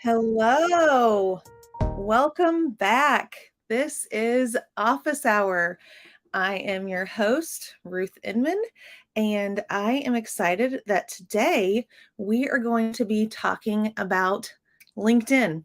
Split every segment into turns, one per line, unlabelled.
Hello. Welcome back. This is Office Hour. I am your host, Ruth Inman, and I am excited that today we are going to be talking about LinkedIn.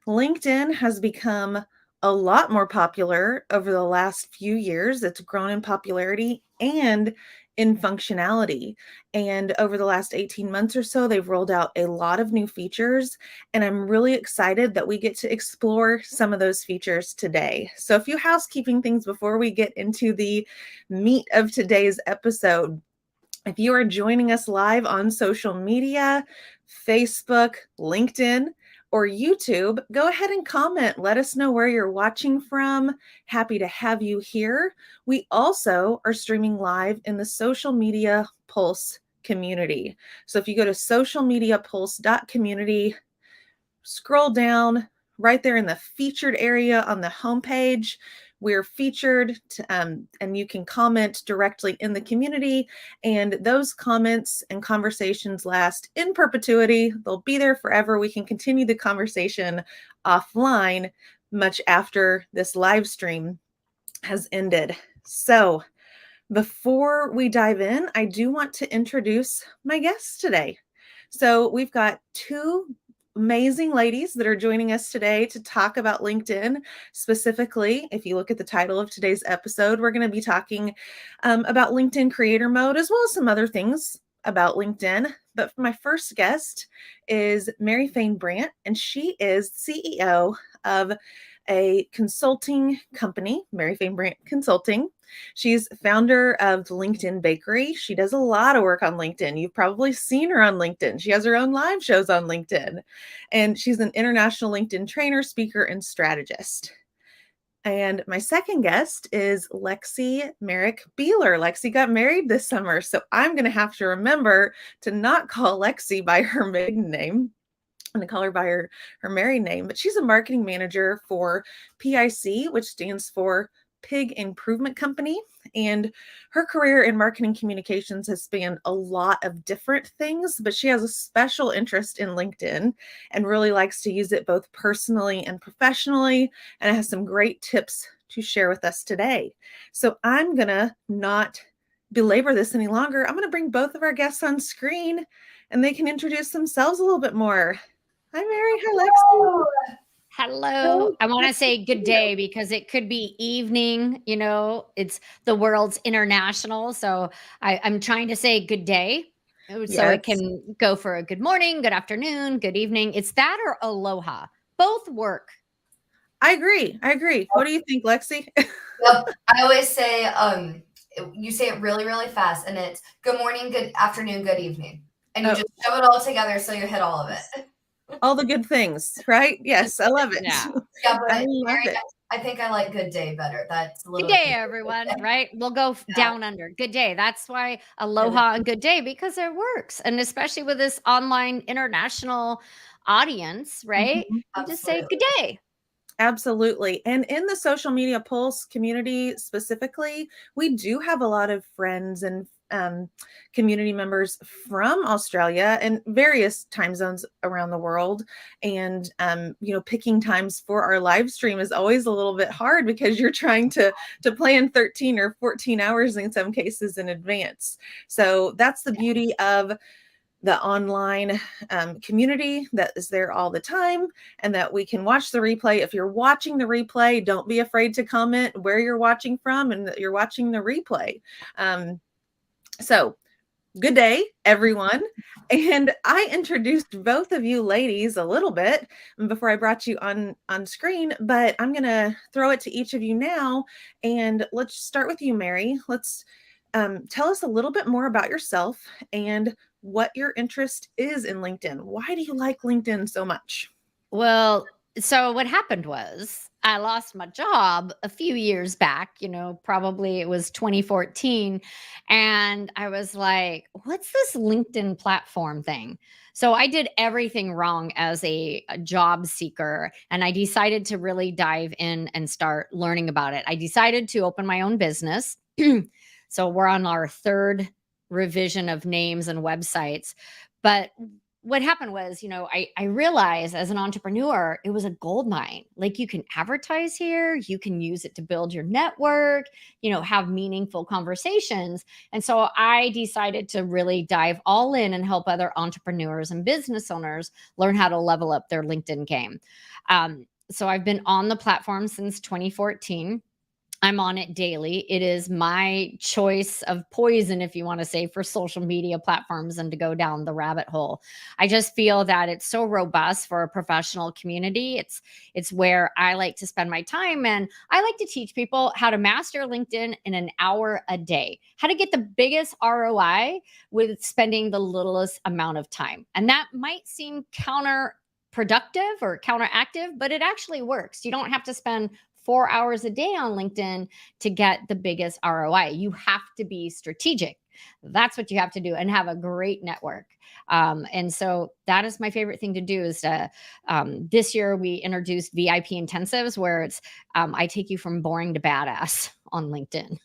LinkedIn has become a lot more popular over the last few years. It's grown in popularity and in functionality. And over the last 18 months or so, they've rolled out a lot of new features. And I'm really excited that we get to explore some of those features today. So, a few housekeeping things before we get into the meat of today's episode. If you are joining us live on social media, Facebook, LinkedIn, or YouTube, go ahead and comment. Let us know where you're watching from. Happy to have you here. We also are streaming live in the Social Media Pulse community. So if you go to socialmediapulse.community, scroll down right there in the featured area on the homepage. We're featured and you can comment directly in the community, and those comments and conversations last in perpetuity. They'll be there forever. We can continue the conversation offline much after this live stream has ended. So before we dive in, I do want to introduce my guests today. So we've got two amazing ladies that are joining us today to talk about LinkedIn. Specifically, if you look at the title of today's episode, we're going to be talking about LinkedIn Creator Mode, as well as some other things about LinkedIn. But my first guest is Mary Fane Brandt, and she is CEO of a consulting company, Mary Fane Brandt Consulting. She's founder of the LinkedIn Bakery. She does a lot of work on LinkedIn. You've probably seen her on LinkedIn. She has her own live shows on LinkedIn. And she's an international LinkedIn trainer, speaker, and strategist. And my second guest is Lexi Marek Beeler. Lexi got married this summer, so I'm going to have to remember to not call Lexi by her maiden name. I'm going to call her by her married name, but she's a marketing manager for PIC, which stands for Pig Improvement Company. And her career in marketing communications has spanned a lot of different things, but she has a special interest in LinkedIn and really likes to use it both personally and professionally, and has some great tips to share with us today. So I'm going to not belabor this any longer. I'm going to bring both of our guests on screen and they can introduce themselves a little bit more. Hi, Mary. Hi, Lexi.
Hello. I want to say good day because it could be evening. It's the world's international. So I'm trying to say good day. So it
Yes,
can go for a good morning, good afternoon, good evening. It's that or aloha. Both work.
I agree. What do you think, Lexi?
Yep. I always say, you say it really, really fast, and it's good morning, good afternoon, good evening. And you
Oh,
just shove it all together so you hit all of it.
all the good things, right? Yes, I love it.
Yeah.
Yeah,
I
but
love
Mary,
it.
I think I like good day better. That's a
Good
little
day,
easier.
everyone. Right? We'll go
Yeah.
down under. Good day. That's why aloha and good day because it works. And especially with this online international audience, right?
Mhm.
You just say
Absolutely.
good day.
Absolutely. And in the Social Media Pulse community specifically, we do have a lot of friends and community members from Australia and various time zones around the world. And, picking times for our live stream is always a little bit hard because you're trying to plan 13 or 14 hours in some cases in advance. So that's the beauty of the online community that is there all the time, and that we can watch the replay. If you're watching the replay, don't be afraid to comment where you're watching from and that you're watching the replay. So good day, everyone. And I introduced both of you ladies a little bit before I brought you on screen, but I'm going to throw it to each of you now. And let's start with you, Mary. Let's tell us a little bit more about yourself and what your interest is in LinkedIn. Why do you like LinkedIn so much?
Well, so what happened was I lost my job a few years back, probably it was 2014. And I was like, what's this LinkedIn platform thing? So I did everything wrong as a job seeker. And I decided to really dive in and start learning about it. I decided to open my own business. So we're on our third revision of names and websites. But what happened was, I realized as an entrepreneur, it was a gold mine. Like, you can advertise here, you can use it to build your network, have meaningful conversations. And so I decided to really dive all in and help other entrepreneurs and business owners learn how to level up their LinkedIn game. So I've been on the platform since 2014. I'm on it daily. It is my choice of poison, if you want to say, for social media platforms and to go down the rabbit hole. I just feel that it's so robust for a professional community. It's where I like to spend my time, and I like to teach people how to master LinkedIn in an hour a day, how to get the biggest ROI with spending the littlest amount of time. And that might seem counterproductive or counteractive, but it actually works. You don't have to spend 4 hours a day on LinkedIn to get the biggest ROI. You have to be strategic. That's what you have to do, and have a great network. And so that is my favorite thing to do. Is to this year we introduced VIP intensives where it's I take you from boring to badass on LinkedIn.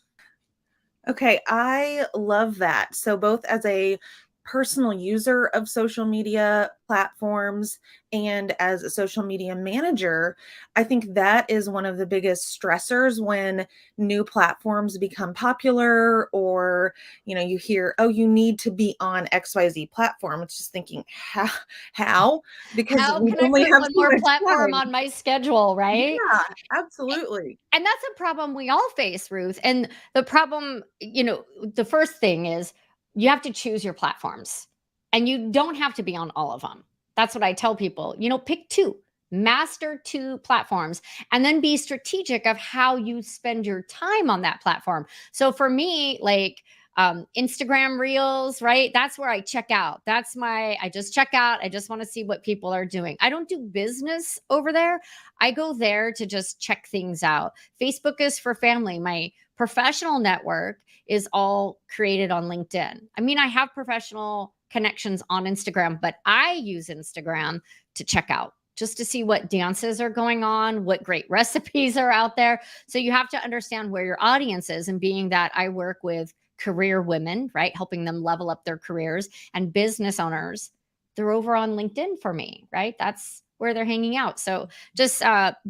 Okay, I love that. So both as a personal user of social media platforms and as a social media manager, I think that is one of the biggest stressors when new platforms become popular, or you hear, oh, you need to be on XYZ platform. It's just thinking, how? Because
How
we
can I
only
put
have
one
so
more
much
platform
time.
on my schedule, right?
Yeah, absolutely.
And that's a problem we all face, Ruth. And the problem, the first thing is you have to choose your platforms, and you don't have to be on all of them. That's what I tell people. Pick two, master two platforms, and then be strategic of how you spend your time on that platform. So for me, like, Instagram reels, right? That's where I check out. I just check out. I just want to see what people are doing. I don't do business over there. I go there to just check things out. Facebook is for family. My professional network is all created on LinkedIn. I mean, I have professional connections on Instagram, but I use Instagram to check out, just to see what dances are going on, what great recipes are out there. So you have to understand where your audience is. And being that I work with career women, right, helping them level up their careers, and business owners, they're over on LinkedIn for me, right? That's where they're hanging out. So just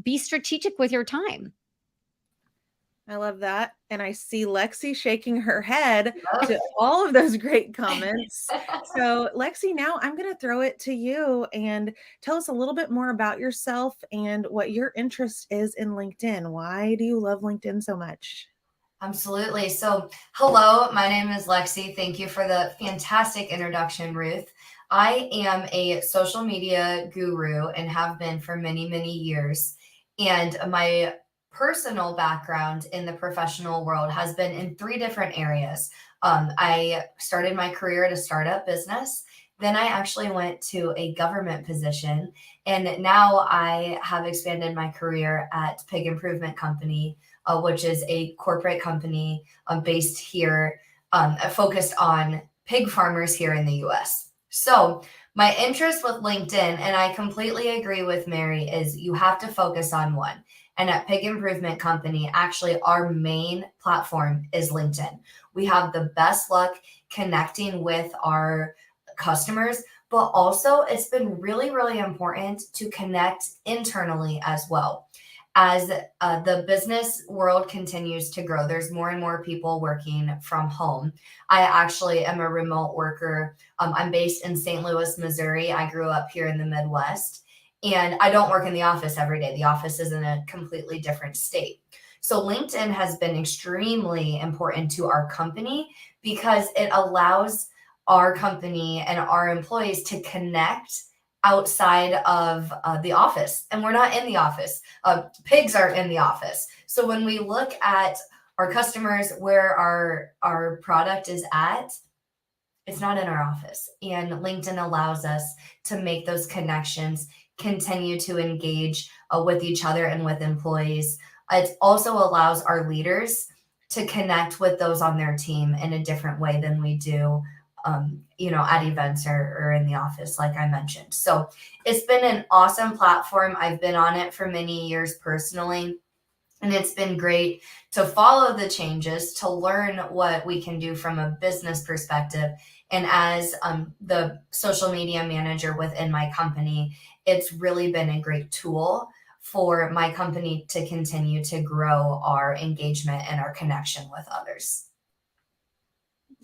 be strategic with your time.
I love that. And I see Lexi shaking her head
Yep.
to all of those great comments. So, Lexi, now I'm going to throw it to you and tell us a little bit more about yourself and what your interest is in LinkedIn. Why do you love LinkedIn so much?
Absolutely. So, hello, my name is Lexi. Thank you for the fantastic introduction, Ruth. I am a social media guru and have been for many, many years. And my personal background in the professional world has been in three different areas. I started my career at a startup business. Then I actually went to a government position. And now I have expanded my career at Pig Improvement Company, which is a corporate company based here, focused on pig farmers here in the US. So, my interest with LinkedIn, and I completely agree with Mary, is you have to focus on one. And at Pig Improvement Company, actually, our main platform is LinkedIn. We have the best luck connecting with our customers, but also it's been really, really important to connect internally as well. As the business world continues to grow, there's more and more people working from home. I actually am a remote worker. I'm based in St. Louis, Missouri. I grew up here in the Midwest, and I don't work in the office every day. The office is in a completely different state. So LinkedIn has been extremely important to our company because it allows our company and our employees to connect outside of the office. And we're not in the office. Pigs are in the office. So when we look at our customers, where our product is at, it's not in our office. And LinkedIn allows us to make those connections, continue to engage with each other and with employees. It also allows our leaders to connect with those on their team in a different way than we do at events or in the office, like I mentioned. So it's been an awesome platform. I've been on it for many years personally. And it's been great to follow the changes, to learn what we can do from a business perspective. And as the social media manager within my company, it's really been a great tool for my company to continue to grow our engagement and our connection with others.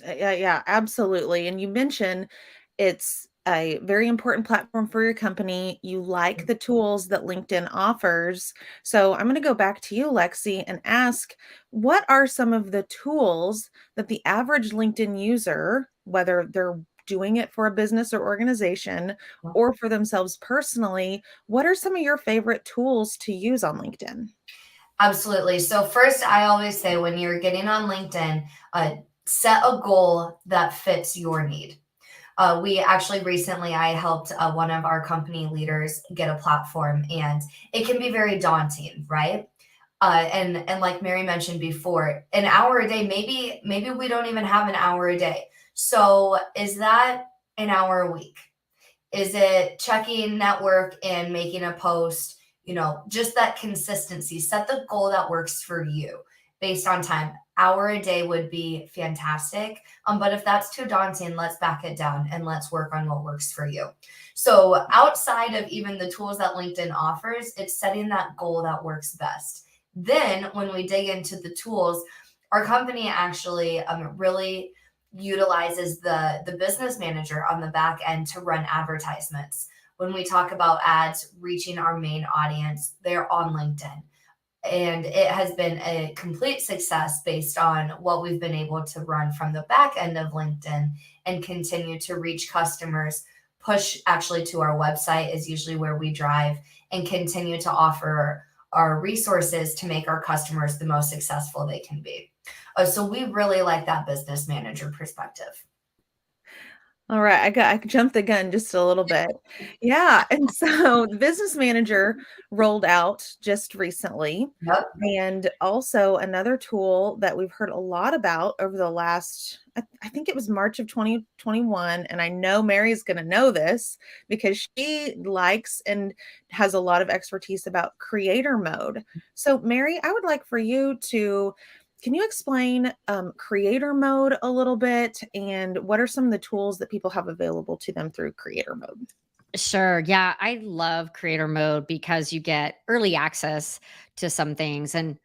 Yeah, absolutely. And you mentioned it's a very important platform for your company. You like the tools that LinkedIn offers. So I'm going to go back to you, Lexi, and ask, what are some of the tools that the average LinkedIn user, whether they're doing it for a business or organization or for themselves personally, what are some of your favorite tools to use on LinkedIn?
Absolutely. So first, I always say when you're getting on LinkedIn, set a goal that fits your need. We actually recently, I helped one of our company leaders get a platform, and it can be very daunting, right? And like Mary mentioned before, an hour a day, maybe we don't even have an hour a day. So is that an hour a week? Is it checking network and making a post? Just that consistency. Set the goal that works for you based on time. Hour a day would be fantastic. But if that's too daunting, let's back it down and let's work on what works for you. So outside of even the tools that LinkedIn offers, it's setting that goal that works best. Then when we dig into the tools, our company actually really utilizes the business manager on the back end to run advertisements. When we talk about ads reaching our main audience, they're on LinkedIn. And it has been a complete success based on what we've been able to run from the back end of LinkedIn and continue to reach customers. Push actually to our website is usually where we drive, and continue to offer our resources to make our customers the most successful they can be. So we really like that business manager perspective.
All right, I jumped the gun just a little bit. Yeah, and so the business manager rolled out just recently,
Yep.
and also another tool that we've heard a lot about over the last, I think it was March of 2021, and I know Mary's going to know this because she likes and has a lot of expertise about creator mode. So, Mary, I would like for you to can you explain creator mode a little bit and what are some of the tools that people have available to them through creator mode?
Sure. Yeah, I love creator mode because you get early access to some things and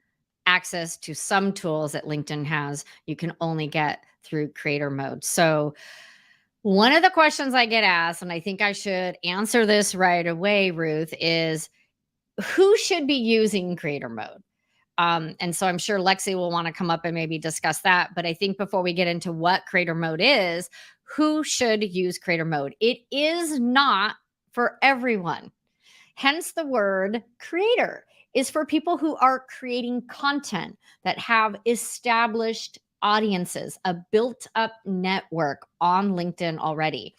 access to some tools that LinkedIn has, you can only get through creator mode. So, one of the questions I get asked, and I think I should answer this right away, Ruth, is who should be using creator mode? And so I'm sure Lexi will want to come up and maybe discuss that. But I think before we get into what creator mode is, who should use creator mode? It is not for everyone. Hence, the word creator is for people who are creating content that have established audiences, a built up network on LinkedIn already.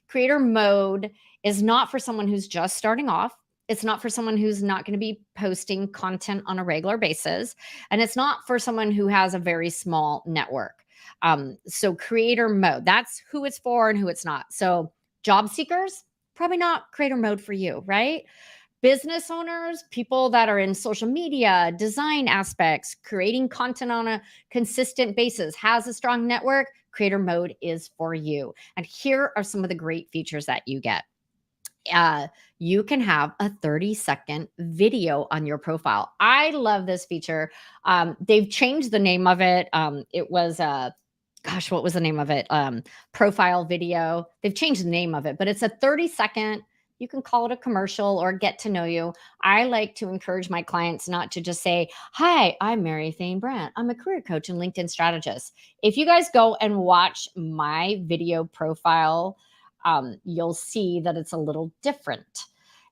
Creator mode is not for someone who's just starting off. It's not for someone who's not going to be posting content on a regular basis. And it's not for someone who has a very small network. So, creator mode, that's who it's for and who it's not. So, job seekers, probably not creator mode for you, right? Business owners, people that are in social media, design aspects, creating content on a consistent basis, has a strong network, creator mode is for you. And here are some of the great features that you get. You can have a 30-second video on your profile. I love this feature. They've changed the name of it. It was gosh, what was the name of it? Profile video. They've changed the name of it, but it's a 30-second. You can call it a commercial or get to know you. I like to encourage my clients not to just say, "Hi, I'm Mary Thane Brandt. I'm a career coach and LinkedIn strategist." If you guys go and watch my video profile, you'll see that it's a little different.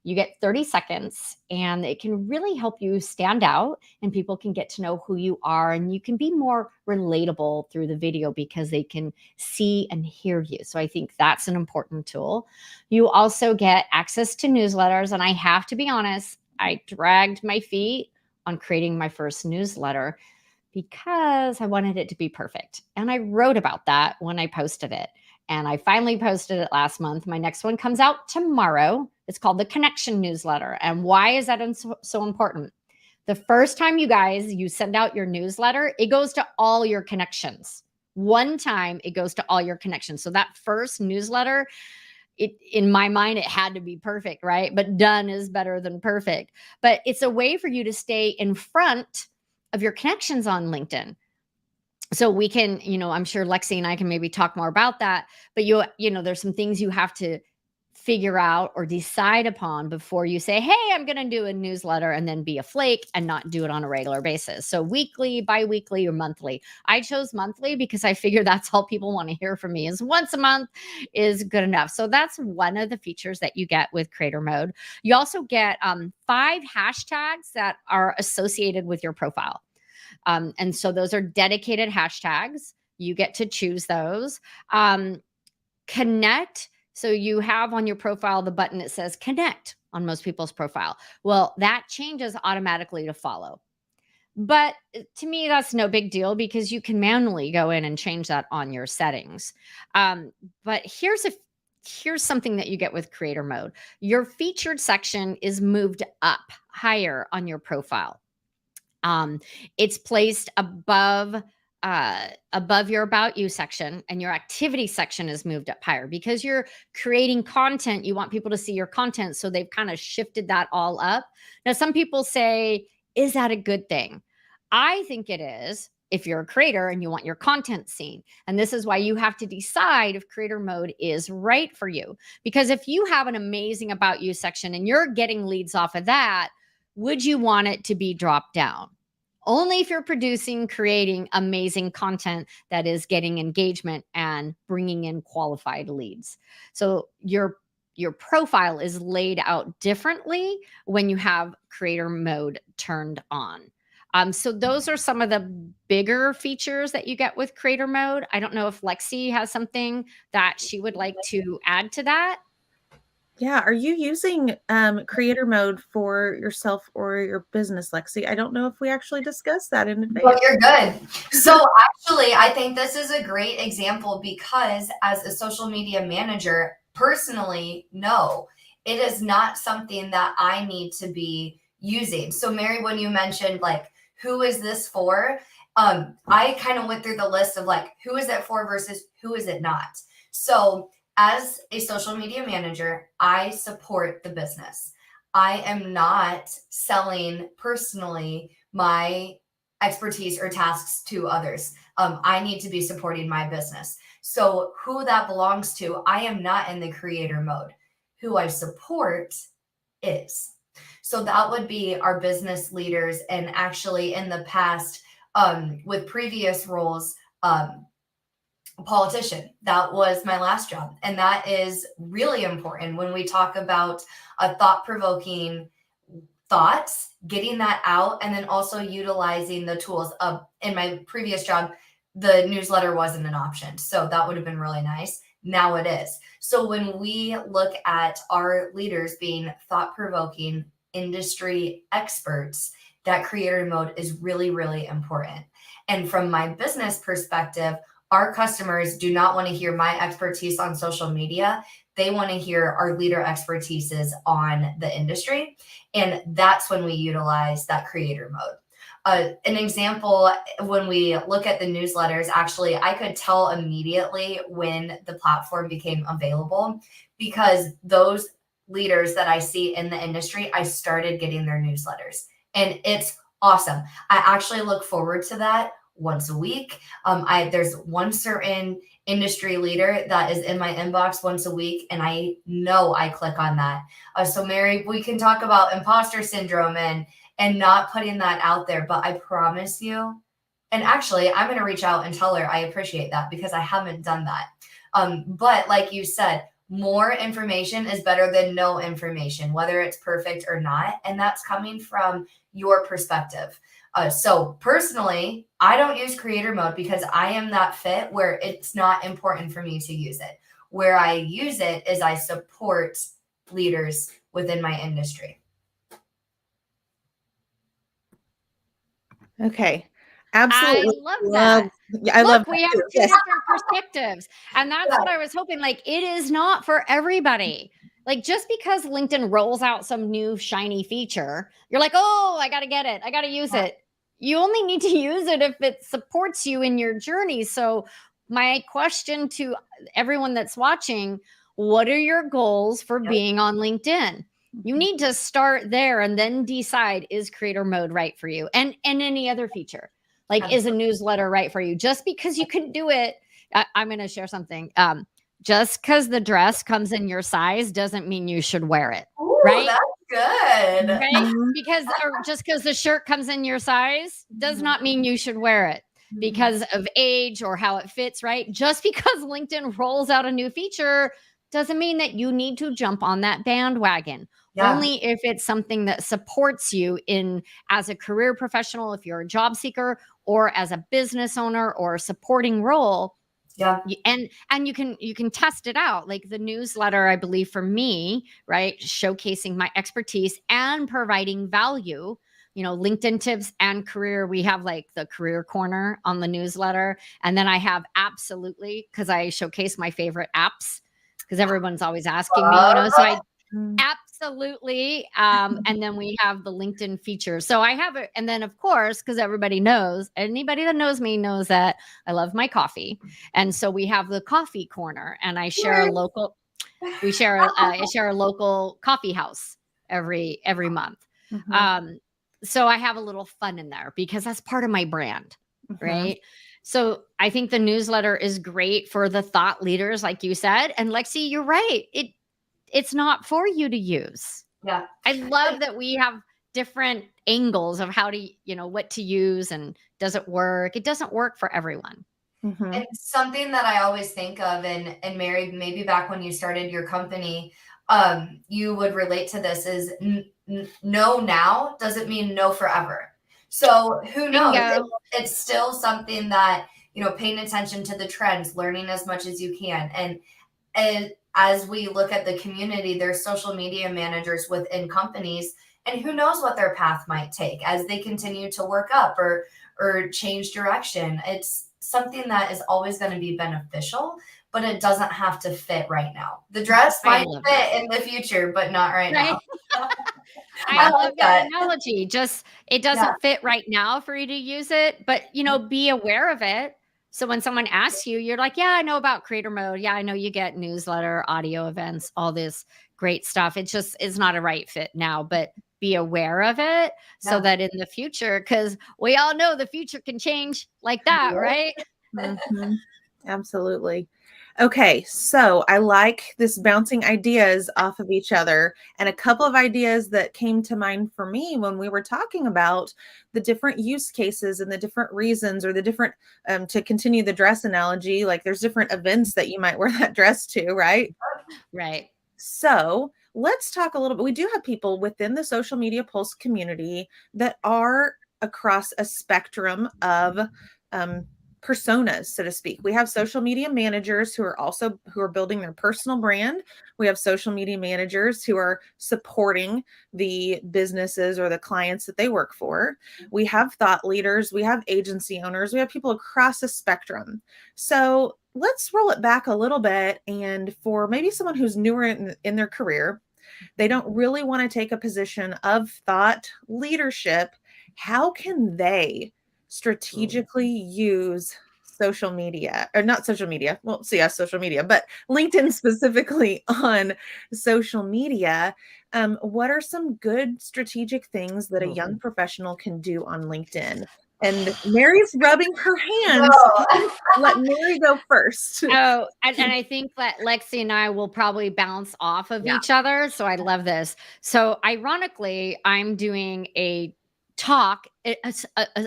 You get 30 seconds and it can really help you stand out and people can get to know who you are and you can be more relatable through the video because they can see and hear you. So I think that's an important tool. You also get access to newsletters. And I have to be honest, I dragged my feet on creating my first newsletter because I wanted it to be perfect. And I wrote about that when I posted it. And I finally posted it last month. My next one comes out tomorrow. It's called the Connection Newsletter. And why is that so important? The first time you send out your newsletter, it goes to all your connections. One time it goes to all your connections. So that first newsletter, in my mind, it had to be perfect, right? But done is better than perfect. But it's a way for you to stay in front of your connections on LinkedIn. So we can, I'm sure Lexi and I can maybe talk more about that, but there's some things you have to figure out or decide upon before you say, hey, I'm going to do a newsletter, and then be a flake and not do it on a regular basis. So weekly, bi-weekly, or monthly. I chose monthly because I figure that's all people want to hear from me, is once a month is good enough. So that's one of the features that you get with Creator Mode. You also get 5 hashtags that are associated with your profile. And so those are dedicated hashtags. You get to choose those. Connect. So you have on your profile the button that says connect on most people's profile. Well, that changes automatically to follow. But to me, that's no big deal because you can manually go in and change that on your settings. But here's something that you get with Creator Mode. Your featured section is moved up higher on your profile. It's placed above your About You section, and your activity section is moved up higher because you're creating content. You want people to see your content. So they've kind of shifted that all up. Now, some people say, is that a good thing? I think it is if you're a creator and you want your content seen. And this is why you have to decide if Creator Mode is right for you. Because if you have an amazing About You section and you're getting leads off of that, would you want it to be dropped down? Only if you're creating amazing content that is getting engagement and bringing in qualified leads. So your profile is laid out differently when you have Creator Mode turned on. So those are some of the bigger features that you get with Creator Mode. I don't know if Lexi has something that she would like to add to that.
Yeah. Are you using Creator Mode for yourself or your business, Lexi? I don't know if we actually discussed that in advance.
Well, you're good. So actually, I think this is a great example because as a social media manager, personally, no, it is not something that I need to be using. So Mary, when you mentioned like, who is this for? I kind of went through the list of like, who is it for versus who is it not? So as a social media manager, I support the business. I am not selling personally my expertise or tasks to others. I need to be supporting my business. So who that belongs to, I am not in the creator mode. Who I support is. So that would be our business leaders. And actually in the past, with previous roles, politician. That was my last job. And that is really important when we talk about thought-provoking thoughts, getting that out, and then also utilizing the tools. In my previous job, the newsletter wasn't an option. So that would have been really nice. Now it is. So when we look at our leaders being thought-provoking industry experts, that creator mode is really, really important. And from my business perspective, our customers do not want to hear my expertise on social media. They want to hear our leader expertises on the industry. And that's when we utilize that creator mode. An example, when we look at the newsletters, actually, I could tell immediately when the platform became available because those leaders that I see in the industry, I started getting their newsletters. And it's awesome. I actually look forward to that once a week. There's one certain industry leader that is in my inbox once a week, and I know I click on that. So Mary, we can talk about imposter syndrome and not putting that out there, but I promise you, and actually I'm going to reach out and tell her I appreciate that because I haven't done that. But like you said, more information is better than no information, whether it's perfect or not. And that's coming from your perspective. So personally, I don't use creator mode because I am that fit where it's not important for me to use it. Where I use it is I support leaders within my industry.
Okay. Absolutely.
I love that.
Yeah, I love that
we have
too.
two
Yes.
different perspectives. And that's what I was hoping. Like, it is not for everybody. Like, just because LinkedIn rolls out some new shiny feature, you're like, oh, I got to get it. I got to use it. You only need to use it if it supports you in your journey. So my question to everyone that's watching, what are your goals for being on LinkedIn? You need to start there and then decide, is creator mode right for you? And any other feature, like, is a newsletter right for you? Just because you can do it, I'm going to share something. Just because the dress comes in your size doesn't mean you should wear it.
Ooh,
right?
That's good.
Right? Because, or just because the shirt comes in your size does not mean you should wear it because of age or how it fits, right? Just because LinkedIn rolls out a new feature doesn't mean that you need to jump on that bandwagon. Only if it's something that supports you in as a career professional, if you're a job seeker, or as a business owner or a supporting role. And you can test it out, like the newsletter, I believe, for me, right, showcasing my expertise and providing value, LinkedIn tips and career. We have like the career corner on the newsletter, and then I have absolutely, because I showcase my favorite apps, because everyone's always asking me, so I absolutely. And then we have the LinkedIn features. So I have it. And then, of course, because anybody that knows me knows that I love my coffee. And so we have the coffee corner, and I share I share a local coffee house every month. So I have a little fun in there because that's part of my brand. Right. So I think the newsletter is great for the thought leaders, like you said. And Lexi, you're right. It's not for you to use. I love that we have different angles of how to, what to use, and does it work? It doesn't work for everyone.
And something that I always think of, and Mary, maybe back when you started your company, you would relate to this, is no now doesn't mean no forever. So who knows? It's still something that, paying attention to the trends, learning as much as you can. And as we look at the community, there's social media managers within companies, and who knows what their path might take as they continue to work up or change direction. It's something that is always going to be beneficial, but it doesn't have to fit right now. The dress might fit in the future, but not right now.
I love that analogy. Just, it doesn't fit right now for you to use it, but be aware of it. So when someone asks you, you're like, yeah, I know about creator mode. Yeah, I know you get newsletter, audio events, all this great stuff. It's not a right fit now, but be aware of it so that in the future, because we all know the future can change like that, right?
Absolutely. Okay, so I like this bouncing ideas off of each other, and a couple of ideas that came to mind for me when we were talking about the different use cases and the different reasons, or the different, to continue the dress analogy, like there's different events that you might wear that dress to, right?
Right.
So let's talk a little bit. We do have people within the Social Media Pulse community that are across a spectrum of personas, so to speak. We have social media managers who are building their personal brand. We have social media managers who are supporting the businesses or the clients that they work for. We have thought leaders, we have agency owners, we have people across a spectrum. So let's roll it back a little bit. And for maybe someone who's newer in their career, they don't really want to take a position of thought leadership. How can they strategically use social media, or not social media? Well, so yeah, social media, but LinkedIn specifically on social media. What are some good strategic things that a young professional can do on LinkedIn? And Mary's rubbing her hands. Let Mary go first.
Oh, and I think that Lexi and I will probably bounce off of each other. So I love this. So ironically, I'm doing a talk.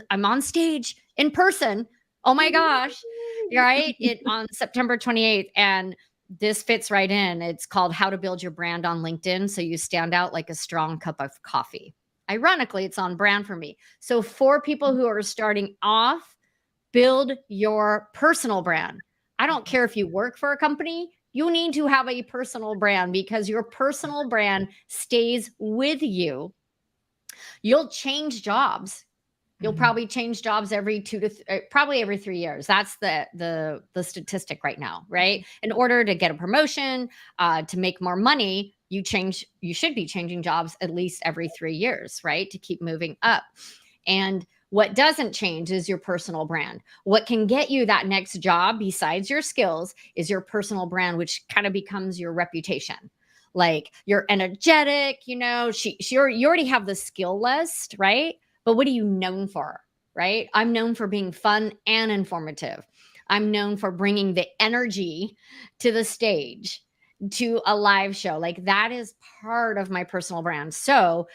I'm on stage in person. Oh my gosh. Right. On September 28th. And this fits right in. It's called How to Build Your Brand on LinkedIn, so you stand out like a strong cup of coffee. Ironically, it's on brand for me. So for people who are starting off, build your personal brand. I don't care if you work for a company, you need to have a personal brand, because your personal brand stays with you. You'll change jobs. You'll probably change jobs every probably every 3 years. That's the statistic right now, right? In order to get a promotion, to make more money, you should be changing jobs at least every 3 years, right? To keep moving up. And what doesn't change is your personal brand. What can get you that next job besides your skills is your personal brand, which kind of becomes your reputation. Like, you're energetic, you already have the skill list, right? But what are you known for, right? I'm known for being fun and informative. I'm known for bringing the energy to the stage, to a live show. Like, that is part of my personal brand. So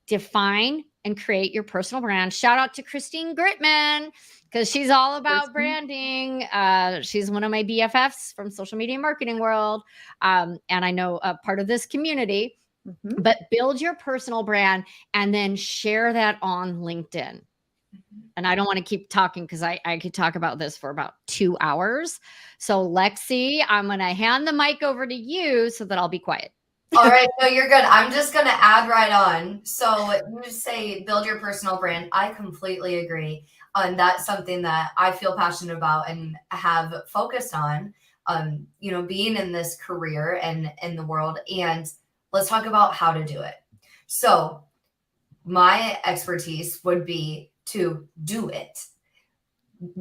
define and create your personal brand. Shout out to Christine Gritman, because she's all about branding. She's one of my BFFs from social media marketing world. And I know a part of this community. But build your personal brand and then share that on LinkedIn. And I don't want to keep talking, because I could talk about this for about 2 hours. So Lexi, I'm going to hand the mic over to you so that I'll be quiet.
All right. No, you're good. I'm just going to add right on. So you say build your personal brand. I completely agree. And that's something that I feel passionate about and have focused on, being in this career and in the world. And let's talk about how to do it. So my expertise would be to do it.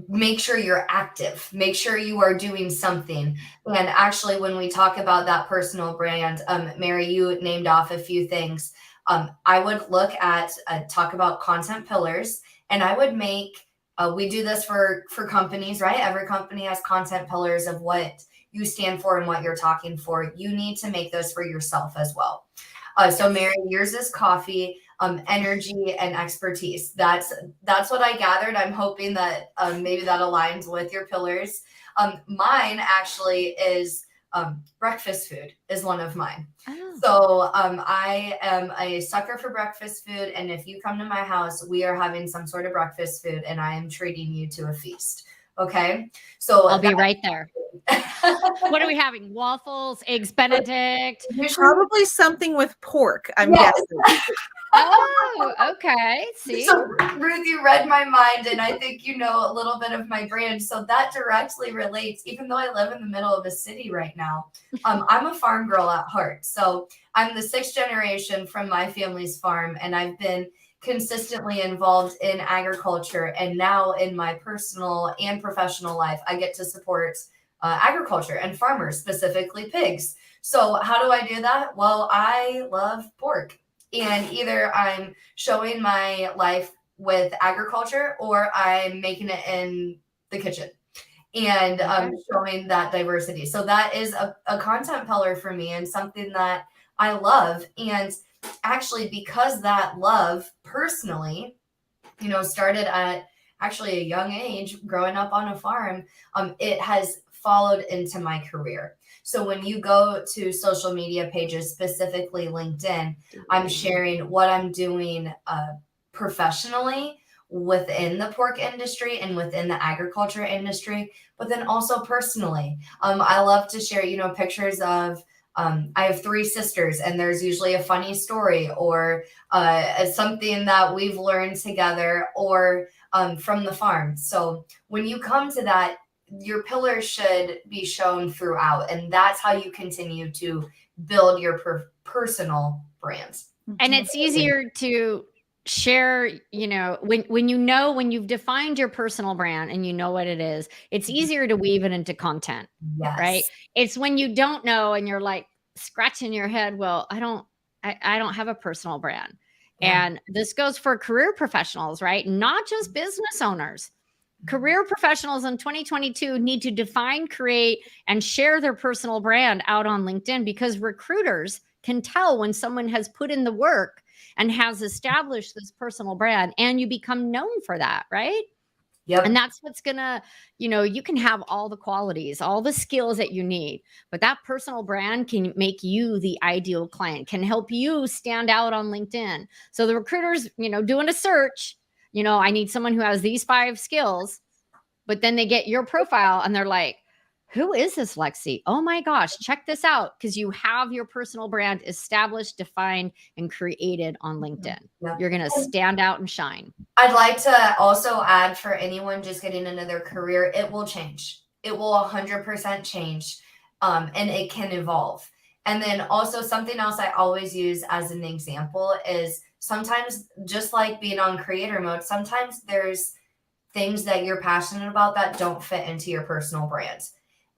Make sure you're active. Make sure you are doing something. And actually, when we talk about that personal brand, Mary, you named off a few things. I would look at, talk about content pillars, and I would make, we do this for companies, right? Every company has content pillars of what you stand for and what you're talking for. You need to make those for yourself as well. So Mary, yours is coffee, energy, and expertise. That's what I gathered. I'm hoping that maybe that aligns with your pillars. Mine actually is breakfast food is one of mine. Oh. So I am a sucker for breakfast food. And if you come to my house, we are having some sort of breakfast food, and I am treating you to a feast. Okay. So
I'll be right there. What are we having? Waffles, eggs Benedict?
Probably something with pork, I'm guessing.
Oh, okay. See?
So Ruth, you read my mind, and I think you know a little bit of my brand. So that directly relates, even though I live in the middle of a city right now. I'm a farm girl at heart. So I'm the 6th generation from my family's farm, and I've been consistently involved in agriculture. And now in my personal and professional life, I get to support agriculture and farmers, specifically pigs. So how do I do that? Well, I love pork. And either I'm showing my life with agriculture, or I'm making it in the kitchen and showing that diversity. So that is a content pillar for me, and something that I love. And actually, because that love personally, started at actually a young age, growing up on a farm, it has followed into my career. So when you go to social media pages, specifically LinkedIn, I'm sharing what I'm doing professionally within the pork industry and within the agriculture industry, but then also personally. I love to share, pictures of, I have 3 sisters, and there's usually a funny story or something that we've learned together, or from the farm. So when you come to that, your pillars should be shown throughout, and that's how you continue to build your personal brands.
And it's easier to share, when you've defined your personal brand and you know what it is, it's easier to weave it into content. Yes. Right? It's when you don't know and you're like scratching your head, well, I don't have a personal brand. Yeah. And this goes for career professionals, right? Not just business owners. Career professionals in 2022 need to define, create, and share their personal brand out on LinkedIn, because recruiters can tell when someone has put in the work and has established this personal brand, and you become known for that, right? Yep. And that's what's gonna, you can have all the qualities, all the skills that you need, but that personal brand can make you the ideal client, can help you stand out on LinkedIn. So the recruiters, doing a search, I need someone who has these 5 skills, but then they get your profile and they're like, who is this Lexi? Oh my gosh, check this out. Because you have your personal brand established, defined, and created on LinkedIn. Yeah. You're going to stand out and shine.
I'd like to also add, for anyone just getting into their career, it will change. It will 100% change. And it can evolve. And then also something else I always use as an example is sometimes, just like being on creator mode, sometimes there's things that you're passionate about that don't fit into your personal brand.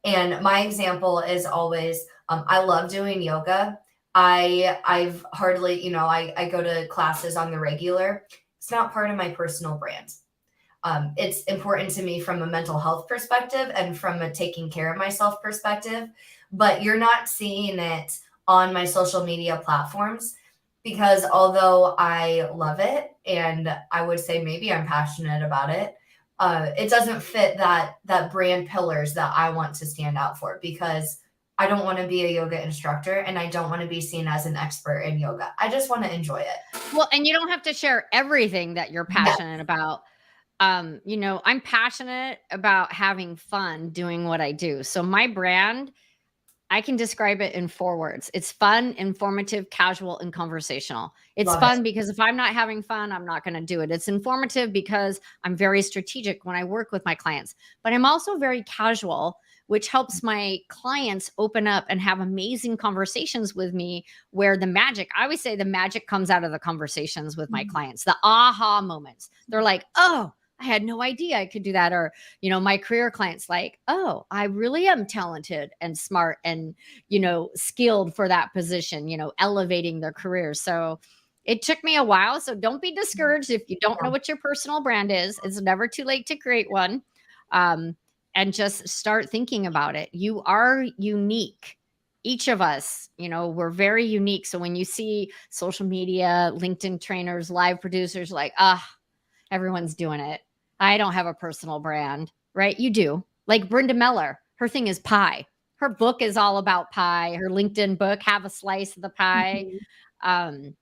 And my example is always, I love doing yoga. I've hardly, I go to classes on the regular. It's not part of my personal brand. It's important to me from a mental health perspective and from a taking care of myself perspective, but you're not seeing it on my social media platforms, because although I love it and I would say maybe I'm passionate about it, it doesn't fit that brand pillars that I want to stand out for, because I don't want to be a yoga instructor and I don't want to be seen as an expert in yoga. I just want to enjoy it.
Well, and you don't have to share everything that you're
Yeah,
passionate about. I'm passionate about having fun doing what I do. So my brand, I can describe it in 4 words. It's fun, informative, casual, and conversational. It's
love it.
fun because if I'm not having fun, I'm not going to do it. It's informative because I'm very strategic when I work with my clients, but I'm also very casual, which helps my clients open up and have amazing conversations with me, where I always say the magic comes out of the conversations with my clients, the aha moments. They're like, oh, I had no idea I could do that. Or, my career clients like, oh, I really am talented and smart and, skilled for that position, elevating their career. So it took me a while. So don't be discouraged if you don't know what your personal brand is. It's never too late to create one. And just start thinking about it. You are unique. Each of us, we're very unique. So when you see social media, LinkedIn trainers, live producers, like, everyone's doing it. I don't have a personal brand, right? You do. Like Brenda Meller, her thing is pie. Her book is all about pie. Her LinkedIn book, Have a Slice of the Pie. Um,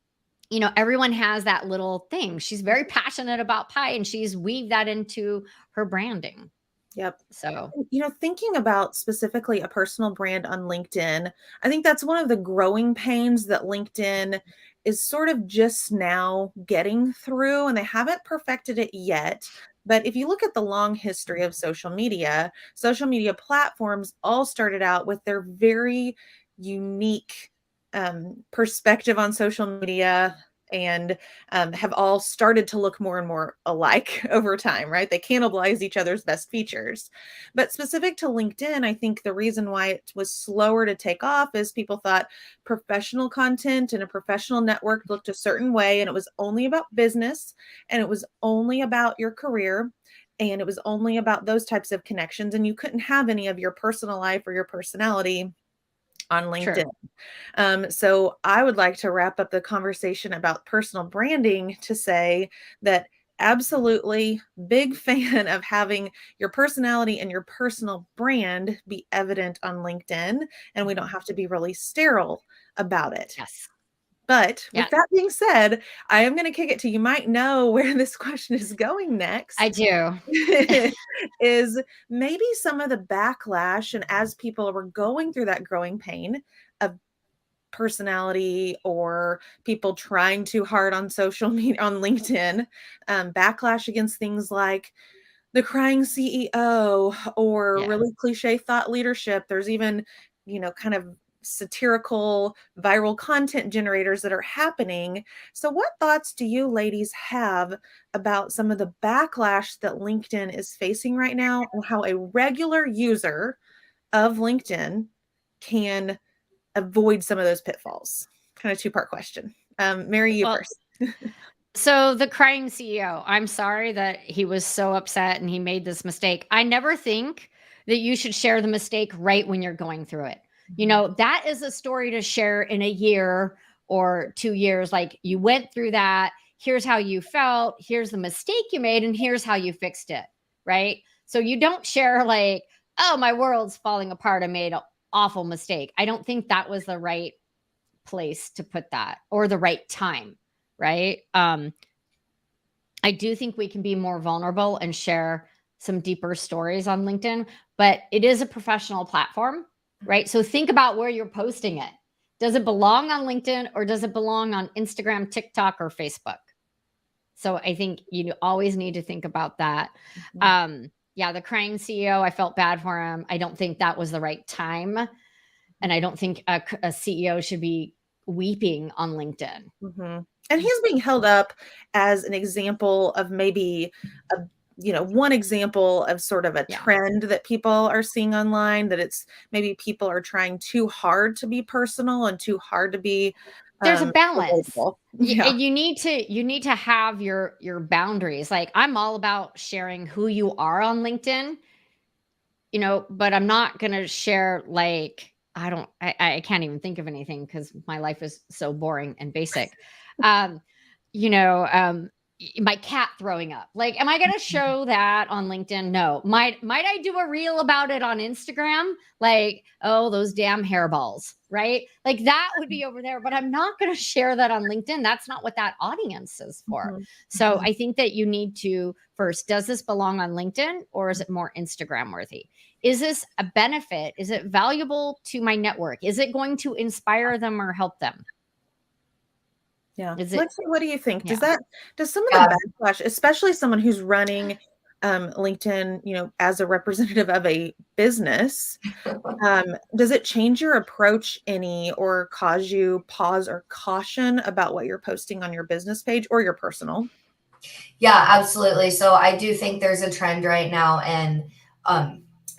everyone has that little thing. She's very passionate about pie and she's weaved that into her branding.
Yep.
So,
Thinking about specifically a personal brand on LinkedIn, I think that's one of the growing pains that LinkedIn is sort of just now getting through, and they haven't perfected it yet. But if you look at the long history of social media platforms all started out with their very unique perspective on social media, and have all started to look more and more alike over time, right? They cannibalize each other's best features. But specific to LinkedIn, I think the reason why it was slower to take off is people thought professional content and a professional network looked a certain way, and it was only about business, and it was only about your career, and it was only about those types of connections, and you couldn't have any of your personal life or your personality on LinkedIn.
true.
So I would like to wrap up the conversation about personal branding to say that absolutely big fan of having your personality and your personal brand be evident on LinkedIn, and we don't have to be really sterile about it.
Yes.
But
Yeah,
with that being said, I am going to kick it to you. Might know where this question is going next.
I do.
Is maybe some of the backlash, and as people were going through that growing pain of personality or people trying too hard on social media, on LinkedIn, backlash against things like the crying CEO or
Yeah.
really cliche thought leadership. There's even, kind of satirical viral content generators that are happening. So what thoughts do you ladies have about some of the backlash that LinkedIn is facing right now, and how a regular user of LinkedIn can avoid some of those pitfalls? Kind of two-part question. Mary, you
Well,
first.
so the crying CEO, I'm sorry that he was so upset and he made this mistake. I never think that you should share the mistake right when you're going through it. That is a story to share in a year or 2 years. Like, you went through that. Here's how you felt. Here's the mistake you made. And here's how you fixed it. Right. So you don't share like, oh, my world's falling apart. I made an awful mistake. I don't think that was the right place to put that, or the right time. Right. I do think we can be more vulnerable and share some deeper stories on LinkedIn, but it is a professional platform, right? So think about where you're posting it. Does it belong on LinkedIn, or does it belong on Instagram, TikTok, or Facebook? So I think you always need to think about that. Yeah, the crying CEO, I felt bad for him. I don't think that was the right time And I don't think a CEO should be weeping on LinkedIn.
Mm-hmm. And he's being held up as an example of maybe one example of sort of a trend that people are seeing online, that it's maybe people are trying too hard to be personal and too hard to be
there's a balance.
Yeah.
And you need to have your boundaries. Like, I'm all about sharing who you are on LinkedIn, but I'm not going to share, like, I can't even think of anything because my life is so boring and basic. You know, my cat throwing up. Like, am I going to show that on LinkedIn? No. Might I do a reel about it on Instagram? Like, oh, those damn hairballs, right? Like, that would be over there, but I'm not going to share that on LinkedIn. That's not what that audience is for.
Mhm.
So I think that you need to first, does this belong on LinkedIn, or is it more Instagram worthy? Is this a benefit? Is it valuable to my network? Is it going to inspire them or help them?
Yeah.
Is it?
Lexi, what do you think?
Yeah.
Does some of the backlash, especially someone who's running LinkedIn, as a representative of a business, does it change your approach any or cause you pause or caution about what you're posting on your business page or your personal?
Yeah, absolutely. So I do think there's a trend right now in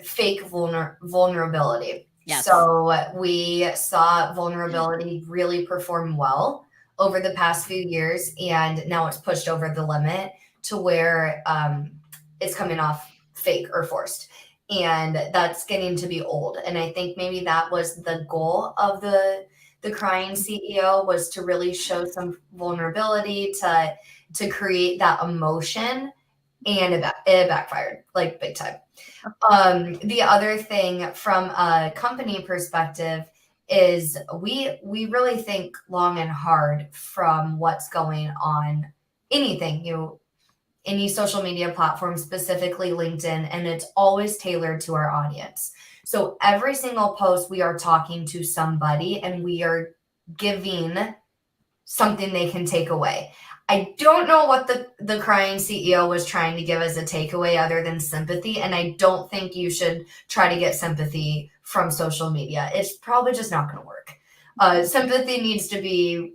fake vulnerability.
Yes.
So we saw vulnerability really perform well over the past few years, and now it's pushed over the limit to where it's coming off fake or forced. And that's getting to be old. And I think maybe that was the goal of the crying CEO, was to really show some vulnerability, to create that emotion, and it backfired, like, big time. The other thing from a company perspective is we really think long and hard from what's going on, anything, any social media platform, specifically LinkedIn, and it's always tailored to our audience. So every single post, we are talking to somebody and we are giving something they can take away. I don't know what the crying CEO was trying to give as a takeaway other than sympathy. And I don't think you should try to get sympathy from social media. It's probably just not going to work. Sympathy needs to be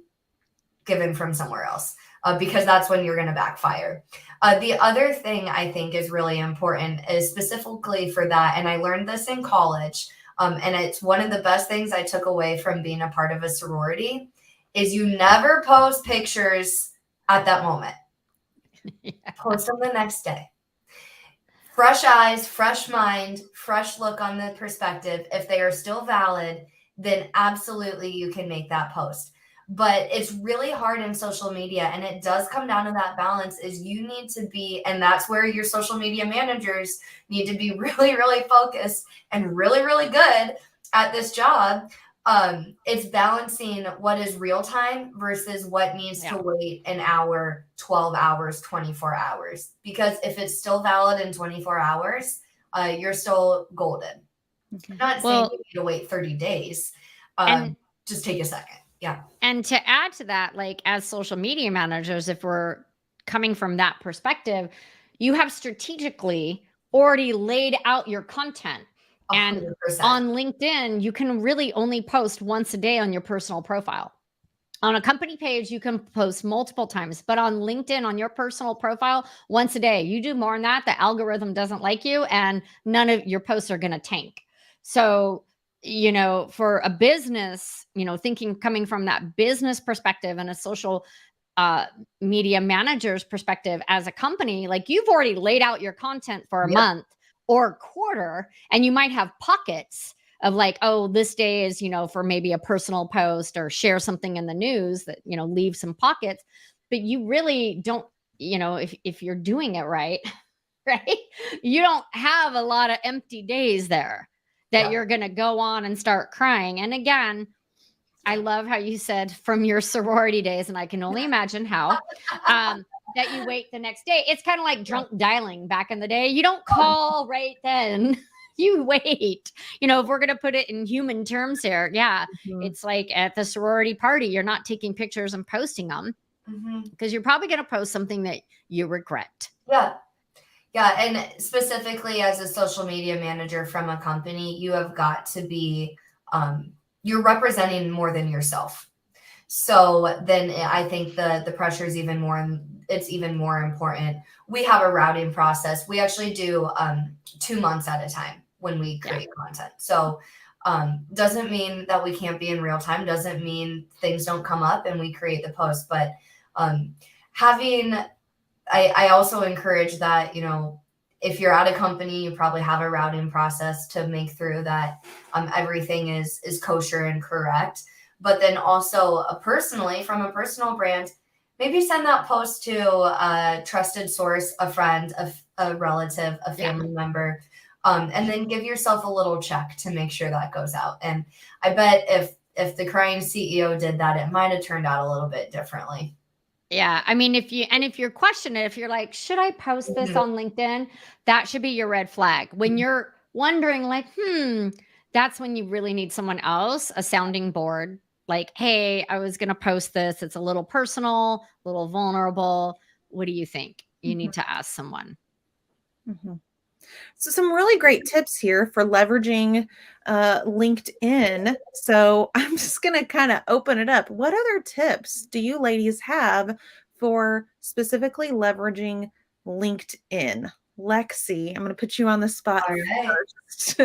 given from somewhere else, because that's when you're going to backfire. The other thing I think is really important is specifically for that. And I learned this in college. And it's one of the best things I took away from being a part of a sorority, is you never post pictures at that moment.
Yeah.
Post them the next day. Fresh eyes, fresh mind, fresh look on the perspective. If they are still valid, then absolutely you can make that post. But it's really hard in social media, and it does come down to that balance. Is you need to be, and that's where your social media managers need to be really, really focused and really, really good at this job. It's balancing what is real time versus what needs to wait an hour, 12 hours, 24 hours. Because if it's still valid in 24 hours, you're still golden. I'm not saying you need to wait 30 days. Just take a second. Yeah.
And to add to that, like, as social media managers, if we're coming from that perspective, you have strategically already laid out your content.
100%.
And on LinkedIn, you can really only post once a day on your personal profile. On a company page, you can post multiple times, but on LinkedIn, on your personal profile, once a day. You do more than that, the algorithm doesn't like you, and none of your posts are going to tank. So, for a business, coming from that business perspective and a social media manager's perspective as a company, like, you've already laid out your content for a month or quarter, and you might have pockets of, like, oh, this day is, for maybe a personal post or share something in the news that, leave some pockets, but you really don't, if you're doing it right, right, you don't have a lot of empty days there that you're going to go on and start crying. And again, I love how you said from your sorority days, and I can only imagine how, that you wait the next day. It's kind of like drunk dialing back in the day. You don't call right then. You wait. If we're going to put it in human terms here, it's like at the sorority party, you're not taking pictures and posting them, because you're probably going to post something that you regret.
Yeah. And specifically as a social media manager from a company, you have got to be you're representing more than yourself. So then I think the pressure is even more, it's even more important. We have a routing process. We actually do 2 months at a time when we create content. So doesn't mean that we can't be in real time, doesn't mean things don't come up and we create the post, but having, I also encourage that, you know, if you're at a company, you probably have a routing process to make through that everything is kosher and correct. But then also personally, from a personal brand, maybe send that post to a trusted source, a friend, a relative, a family member, and then give yourself a little check to make sure that goes out. And I bet if the crying CEO did that, it might have turned out a little bit differently.
Yeah. I mean, if you're questioning it, if you're like, should I post this on LinkedIn? That should be your red flag. When you're wondering, like, that's when you really need someone else, a sounding board. Like, hey, I was going to post this. It's a little personal, a little vulnerable. What do you think? You need to ask someone.
So some really great tips here for leveraging LinkedIn. So I'm just going to kind of open it up. What other tips do you ladies have for specifically leveraging LinkedIn? Lexi, I'm going to put you on the spot first.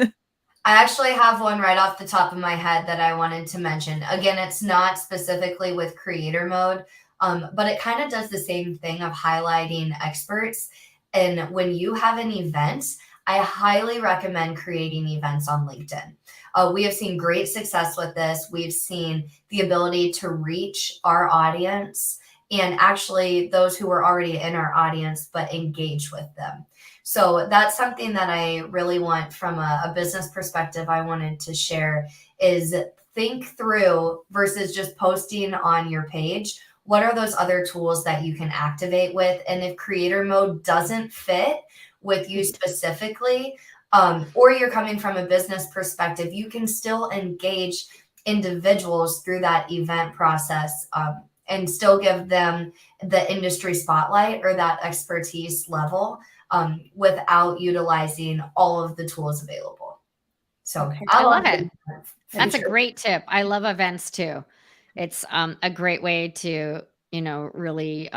I actually have one right off the top of my head that I wanted to mention. Again, it's not specifically with creator mode, but it kind of does the same thing of highlighting experts. And when you have an event, I highly recommend creating events on LinkedIn. We have seen great success with this. We've seen the ability to reach our audience and actually those who were already in our audience, but engage with them. So that's something that I really want from a business perspective. I wanted to share is think through versus just posting on your page. What are those other tools that you can activate with? And if creator mode doesn't fit with you specifically, or you're coming from a business perspective, you can still engage individuals through that event process and still give them the industry spotlight or that expertise level without utilizing all of the tools available. So
I love it. That's a great tip. I love events too. It's a great way to, really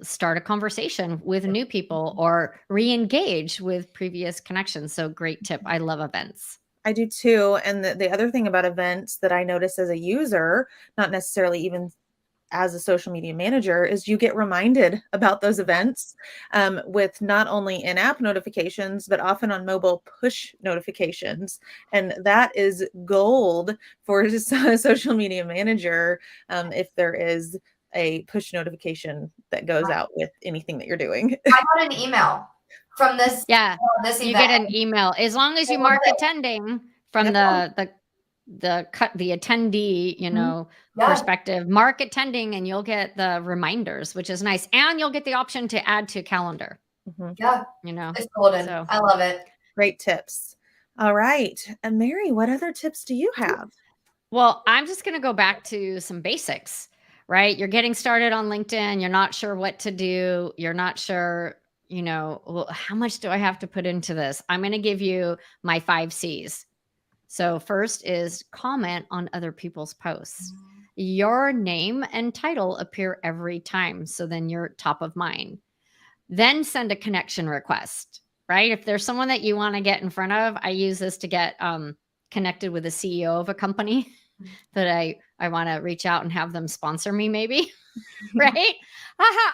start a conversation with new people or re-engage with previous connections. So great tip. I love events.
I do too. And the other thing about events that I notice as a user, not necessarily even as a social media manager, is you get reminded about those events with not only in-app notifications, but often on mobile push notifications. And that is gold for a social media manager if there is a push notification that goes out with anything that you're doing.
I got an email from this.
Yeah,
this
you
event.
get an email as long as you mark attending from the attendee, perspective. Mark attending, and you'll get the reminders, which is nice, and you'll get the option to add to calendar.
Yeah, it's golden. So, I love it.
Great tips. All right, and Mary, what other tips do you have?
Well, I'm just going to go back to some basics. Right, you're getting started on LinkedIn. You're not sure what to do. You're not sure. Well, how much do I have to put into this? I'm going to give you my 5 C's. So first is comment on other people's posts. Your name and title appear every time. So then you're top of mind. Then send a connection request, right? If there's someone that you want to get in front of, I use this to get connected with the CEO of a company that I want to reach out and have them sponsor me maybe. Right?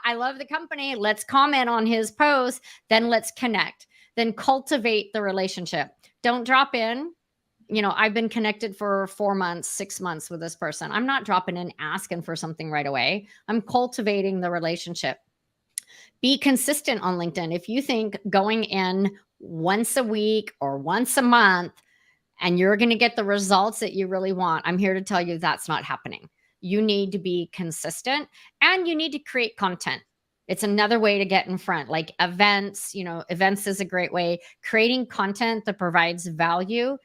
I love the company. Let's comment on his post. Then let's connect. Then cultivate the relationship. Don't drop in. I've been connected for 4 months, 6 months with this person. I'm not dropping in asking for something right away. I'm cultivating the relationship. Be consistent on LinkedIn. If you think going in once a week or once a month and you're going to get the results that you really want, I'm here to tell you that's not happening. You need to be consistent and you need to create content. It's another way to get in front, like events. Events is a great way. Creating content that provides value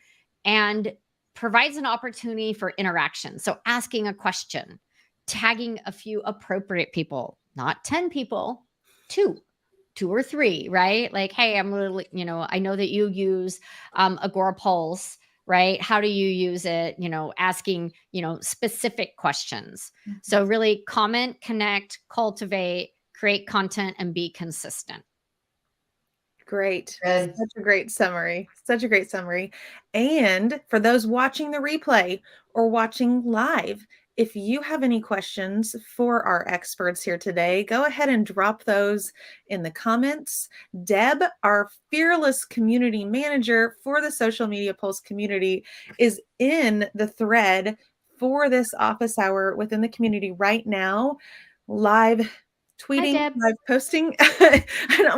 and provides an opportunity for interaction. So asking a question, tagging a few appropriate people, not 10 people, 2 or 3, right? Like, hey, I'm really, I know that you use Agorapulse right? How do you use it? Asking, specific questions. So really comment, connect, cultivate, create content, and be consistent.
Great.
Good.
Such a great summary. Such a great summary. And for those watching the replay or watching live, if you have any questions for our experts here today, go ahead and drop those in the comments. Deb, our fearless community manager for the Social Media Pulse community, is in the thread for this office hour within the community right now, live tweeting,
Deb.
live posting.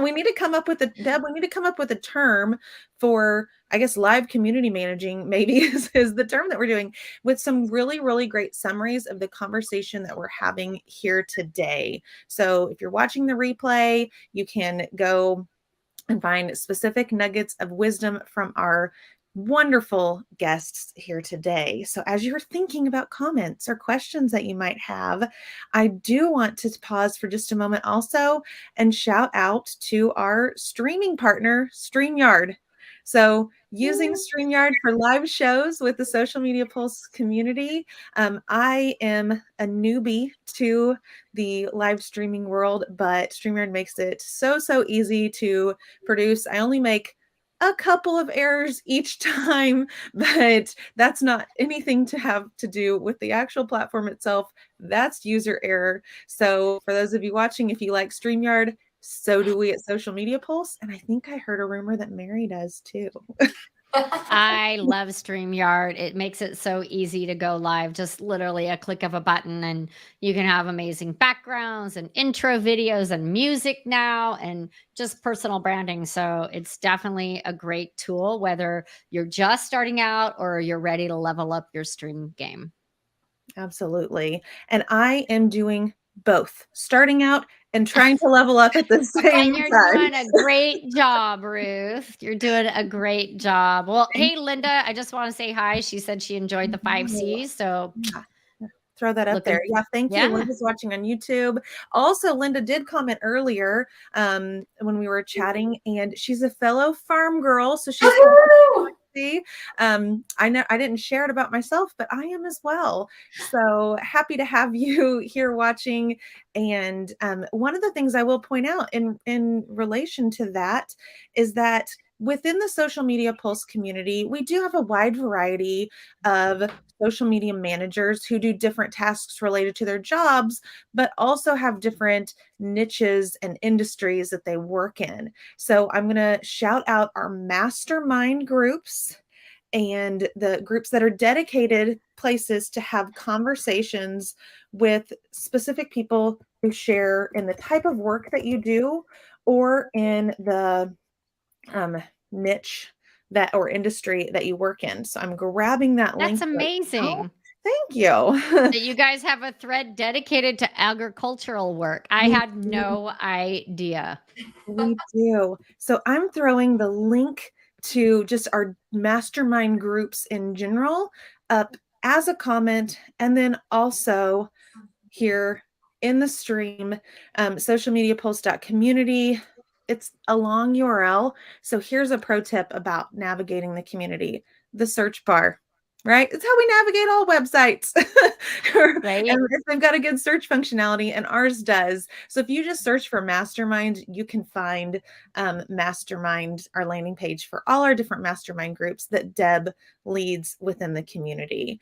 We need to come up with a term for, I guess, live community managing maybe is the term that we're doing, with some really, really great summaries of the conversation that we're having here today. So if you're watching the replay, you can go and find specific nuggets of wisdom from our wonderful guests here today. So as you're thinking about comments or questions that you might have, I do want to pause for just a moment also and shout out to our streaming partner, StreamYard. So using StreamYard for live shows with the Social Media Pulse community. I am a newbie to the live streaming world, but StreamYard makes it so easy to produce. I only make a couple of errors each time, but that's not anything to have to do with the actual platform itself. That's user error. So for those of you watching, if you like StreamYard, so do we at Social Media Pulse. And I think I heard a rumor that Mary does too.
I love StreamYard. It makes it so easy to go live, just literally a click of a button, and you can have amazing backgrounds and intro videos and music now and just personal branding. So it's definitely a great tool, whether you're just starting out or you're ready to level up your stream game.
Absolutely. And I am doing both, starting out and trying to level up at the same
And you're
time.
doing a great job, Ruth. You're doing a great job. Well, hey, Linda, I just want to say hi. She said she enjoyed the 5Cs. So
Yeah. Throw that up there.
looking,
Yeah, thank you.
yeah.
Linda's watching on YouTube. Also, Linda did comment earlier when we were chatting, and she's a fellow farm girl. So she's
Woohoo!
I know I didn't share it about myself, but I am as well. So happy to have you here watching. And one of the things I will point out in relation to that is that within the Social Media Pulse community, we do have a wide variety of social media managers who do different tasks related to their jobs, but also have different niches and industries that they work in. So I'm going to shout out our mastermind groups and the groups that are dedicated places to have conversations with specific people who share in the type of work that you do or in the niche that or industry that you work in. So I'm grabbing that link.
That's amazing.
Thank you.
That you guys have a thread dedicated to agricultural work. I had no idea.
We do. So I'm throwing the link to just our mastermind groups in general up as a comment, and then also here in the stream, socialmediapulse.community. It's a long URL. So here's a pro tip about navigating the community: the search bar. Right? It's how we navigate all websites.
Right?
And if they've got a good search functionality, and ours does. So if you just search for Mastermind, you can find Mastermind, our landing page for all our different mastermind groups that Deb leads within the community.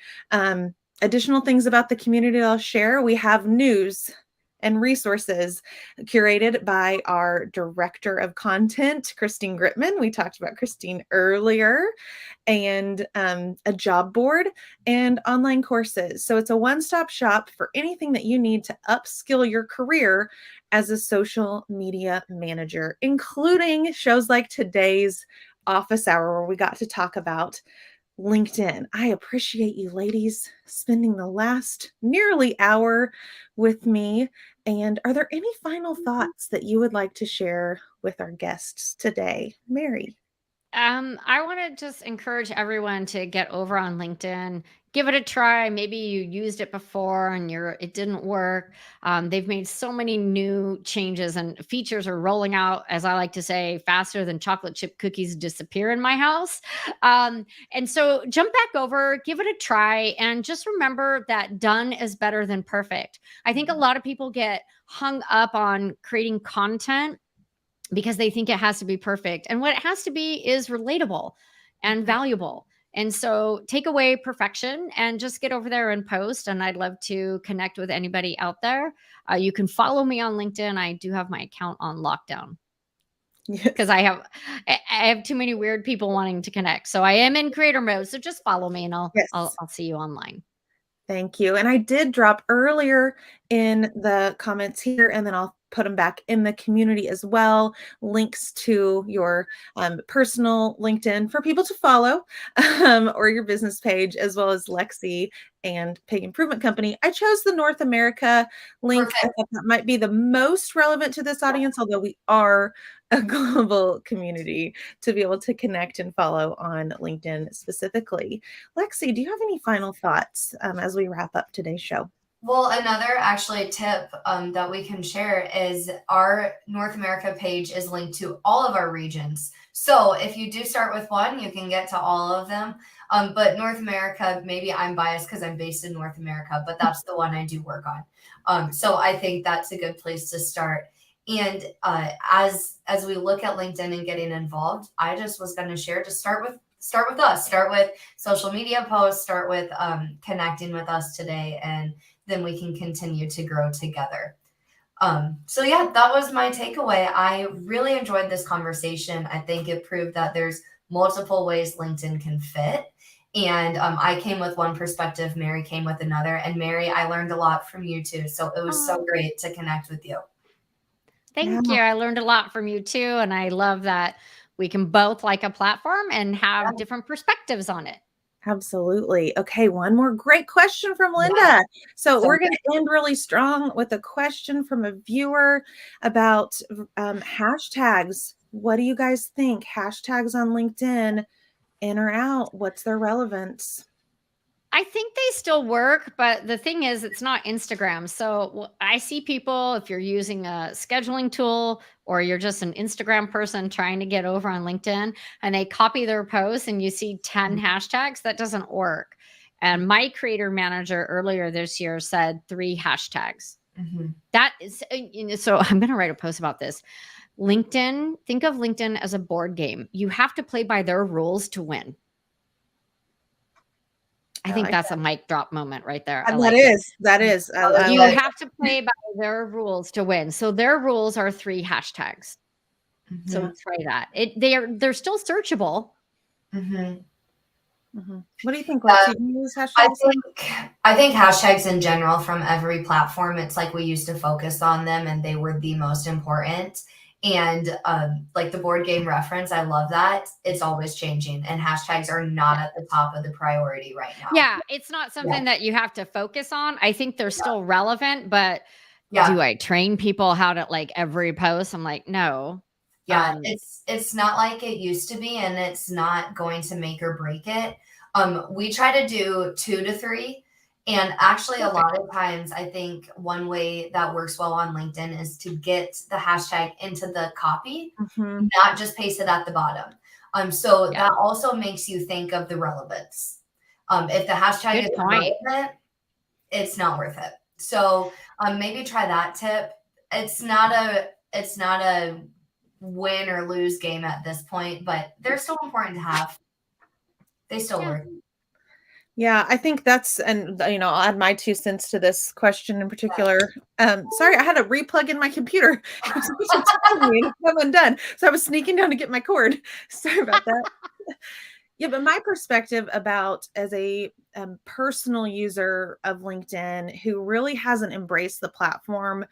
Additional things about the community I'll share: we have news and resources curated by our director of content, Christine Gritman. We talked about Christine earlier, and a job board and online courses. So it's a one-stop shop for anything that you need to upskill your career as a social media manager, including shows like today's office hour where we got to talk about LinkedIn. I appreciate you ladies spending the last nearly hour with me. And are there any final thoughts that you would like to share with our guests today? Mary.
I want to just encourage everyone to get over on LinkedIn, give it a try. Maybe you used it before and it didn't work. They've made so many new changes and features are rolling out, as I like to say, faster than chocolate chip cookies disappear in my house. And so jump back over, give it a try, and just remember that done is better than perfect. I think a lot of people get hung up on creating content because they think it has to be perfect. And what it has to be is relatable and valuable. And so take away perfection and just get over there and post. And I'd love to connect with anybody out there. You can follow me on LinkedIn. I do have my account on lockdown because
Yes.
I have too many weird people wanting to connect. So I am in creator mode. So just follow me and
Yes.
I'll see you online.
Thank you. And I did drop earlier in the comments here, and then I'll put them back in the community as well. Links to your personal LinkedIn for people to follow, or your business page, as well as Lexi and Pig Improvement Company. I chose the North America link. I
Perfect.
thought that might be the most relevant to this audience, although we are a global community, to be able to connect and follow on LinkedIn specifically. Lexi, do you have any final thoughts as we wrap up today's show?
Well, another actually tip that we can share is our North America page is linked to all of our regions. So if you do start with one, you can get to all of them. But North America, maybe I'm biased because I'm based in North America, but that's the one I do work on. So I think that's a good place to start. And as we look at LinkedIn and getting involved, I just was going to share to start with us, start with social media posts, start with connecting with us today, and then we can continue to grow together. So yeah, that was my takeaway. I really enjoyed this conversation. I think it proved that there's multiple ways LinkedIn can fit. And I came with one perspective, Mary came with another. And Mary, I learned a lot from you too. So it was so
Oh,
great to connect with you.
Yeah,
thank you. I learned a lot from you too. And I love that we can both like a platform and have different perspectives on it.
absolutely. Okay, one more great question from
Yeah.
Linda. So
So
we're going to end really strong with a question from a viewer about hashtags. What do you guys think? Hashtags on LinkedIn, in or out? What's their relevance?
I think they still work, but the thing is, it's not Instagram. So I see people, if you're using a scheduling tool or you're just an Instagram person trying to get over on LinkedIn and they copy their posts and you see 10 hashtags, that doesn't work. And my creator manager earlier this year said 3 hashtags.
mhm.
That is, so I'm going to write a post about this. LinkedIn, think of LinkedIn as a board game. You have to play by their rules to win. I
I
think
like
that's a mic drop moment right there. I
that. That
like it.
is, that is. I
You
like
Good.
have to play by their rules to win. So their rules are 3 hashtags. So
Mhm.
try that. They're still searchable.
Mhm.
What do you think,
Uh,
Lexi? Do you use
I
hashtags?
think hashtags in general from every platform, it's like we used to focus on them and they were the most important. And like the board game reference, I love that. It's always changing, and hashtags are not
Yeah.
at the top of the priority right now.
Yeah, it's not
Yeah,
something that you have to focus on. I think they're still relevant, but
yeah,
do I train people how to like every post? I'm like, no.
yeah. It's not like it used to be, and it's not going to make or break it. We try to do 2 to 3. And actually, a
Perfect.
lot of times, I think one way that works well on LinkedIn is to get the hashtag into the copy,
Mhm.
not just paste it at the bottom. So
Yeah.
that also makes you think of the relevance. If the hashtag
Good
is
point.
irrelevant, it's not worth it. So maybe try that tip. It's not a win or lose game at this point, but they're still important to have. They still
Yeah.
work.
Yeah, I think that's, and I'll add my 2 cents to this question in particular. Sorry, I had a replug in my computer. It was supposed to tell me and it's come undone. So I was sneaking down to get my cord. Sorry about that. Yeah, but my perspective about as a personal user of LinkedIn who really hasn't embraced the platform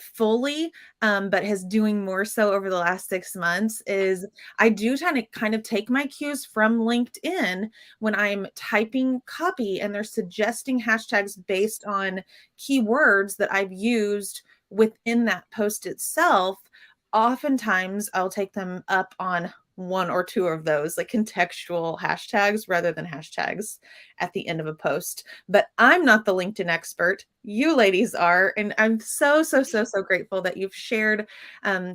fully, but has doing more so over the last 6 months is I do kind of take my cues from LinkedIn when I'm typing copy and they're suggesting hashtags based on keywords that I've used within that post itself. Oftentimes I'll take them up on one or two of those, like contextual hashtags rather than hashtags at the end of a post. But I'm not the LinkedIn expert. You ladies are. And I'm so grateful that you've shared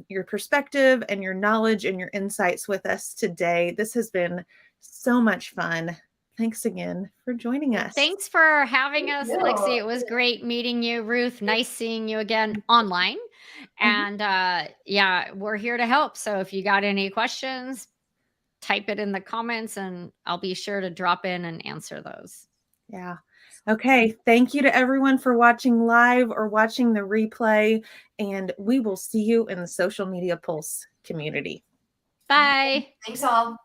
your perspective and your knowledge and your insights with us today. This has been so much fun. Thanks again for joining us.
Thanks for having us,
you.
Lexi. It was great meeting you, Ruth. Nice seeing you again online. And yeah, we're here to help. So if you got any questions, type it in the comments and I'll be sure to drop in and answer those.
Yeah. Okay. Thank you to everyone for watching live or watching the replay. And we will see you in the Social Media Pulse community.
Bye.
Thanks all.